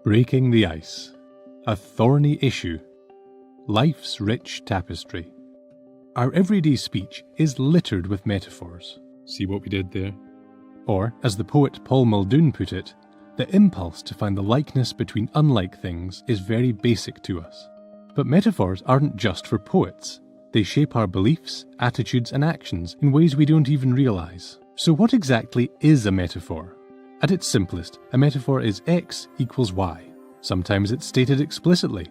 Breaking the ice. A thorny issue. Life's rich tapestry. Our everyday speech is littered with metaphors. See what we did there? Or, as the poet Paul Muldoon put it, the impulse to find the likeness between unlike things is very basic to us. But metaphors aren't just for poets. They shape our beliefs, attitudes, and actions in ways we don't even realize. So what exactly is a metaphor? At its simplest, a metaphor is X equals Y. Sometimes it's stated explicitly.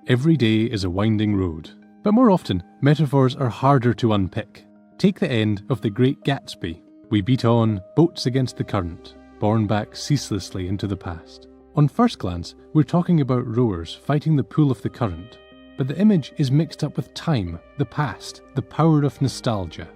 Every day is a winding road. But more often, metaphors are harder to unpick. Take the end of The Great Gatsby. We beat on, boats against the current, borne back ceaselessly into the past. On first glance, we're talking about rowers fighting the pull of the current. But the image is mixed up with time, the past, the power of nostalgia.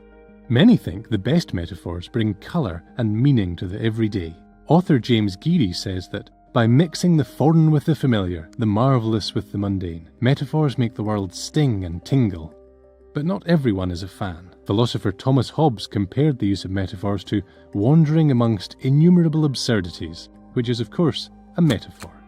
Many think the best metaphors bring colour and meaning to the everyday. Author James Geary says that, by mixing the foreign with the familiar, the marvellous with the mundane, metaphors make the world sting and tingle. But not everyone is a fan. Philosopher Thomas Hobbes compared the use of metaphors to wandering amongst innumerable absurdities, which is, of course, a metaphor.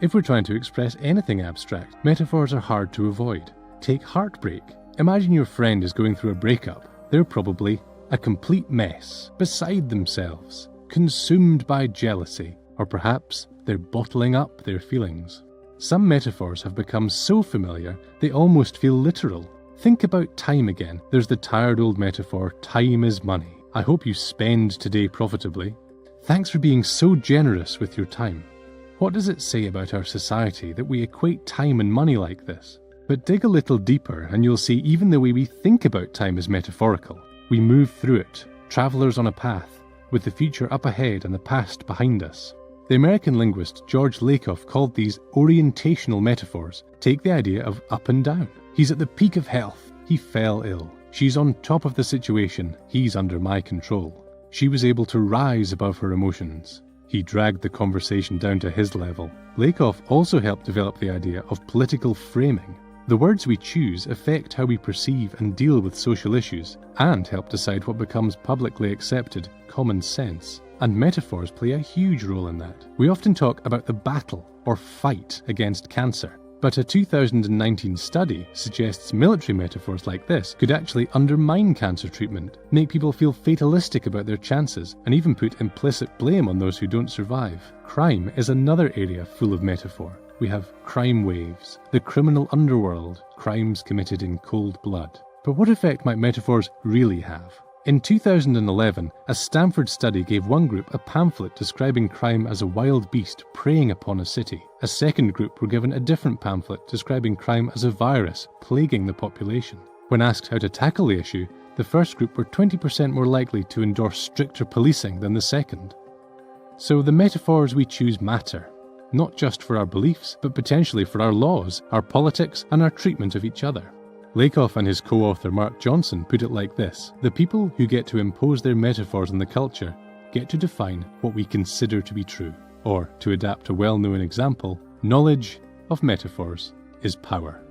If we're trying to express anything abstract, metaphors are hard to avoid. Take heartbreak. Imagine your friend is going through a breakup. They're probably a complete mess, beside themselves, consumed by jealousy, or perhaps they're bottling up their feelings. Some metaphors have become so familiar they almost feel literal. Think about time again. There's the tired old metaphor, time is money. I hope you spend today profitably. Thanks for being so generous with your time. What does it say about our society that we equate time and money like this? But dig a little deeper and you'll see even the way we think about time is metaphorical. We move through it, travellers on a path, with the future up ahead and the past behind us. The American linguist George Lakoff called these orientational metaphors. Take the idea of up and down. He's at the peak of health. He fell ill. She's on top of the situation. He's under my control. She was able to rise above her emotions. He dragged the conversation down to his level. Lakoff also helped develop the idea of political framing. The words we choose affect how we perceive and deal with social issues, and help decide what becomes publicly accepted common sense. And metaphors play a huge role in that. We often talk about the battle or fight against cancer, but a 2019 study suggests military metaphors like this could actually undermine cancer treatment, make people feel fatalistic about their chances, and even put implicit blame on those who don't survive. Crime is another area full of metaphor. We have crime waves, the criminal underworld, crimes committed in cold blood. But what effect might metaphors really have? In 2011, a Stanford study gave one group a pamphlet describing crime as a wild beast preying upon a city. A second group were given a different pamphlet describing crime as a virus plaguing the population. When asked how to tackle the issue, the first group were 20% more likely to endorse stricter policing than the second. So the metaphors we choose matter, not just for our beliefs, but potentially for our laws, our politics, and our treatment of each other. Lakoff and his co-author Mark Johnson put it like this: the people who get to impose their metaphors on the culture get to define what we consider to be true. Or, to adapt a well-known example, knowledge of metaphors is power.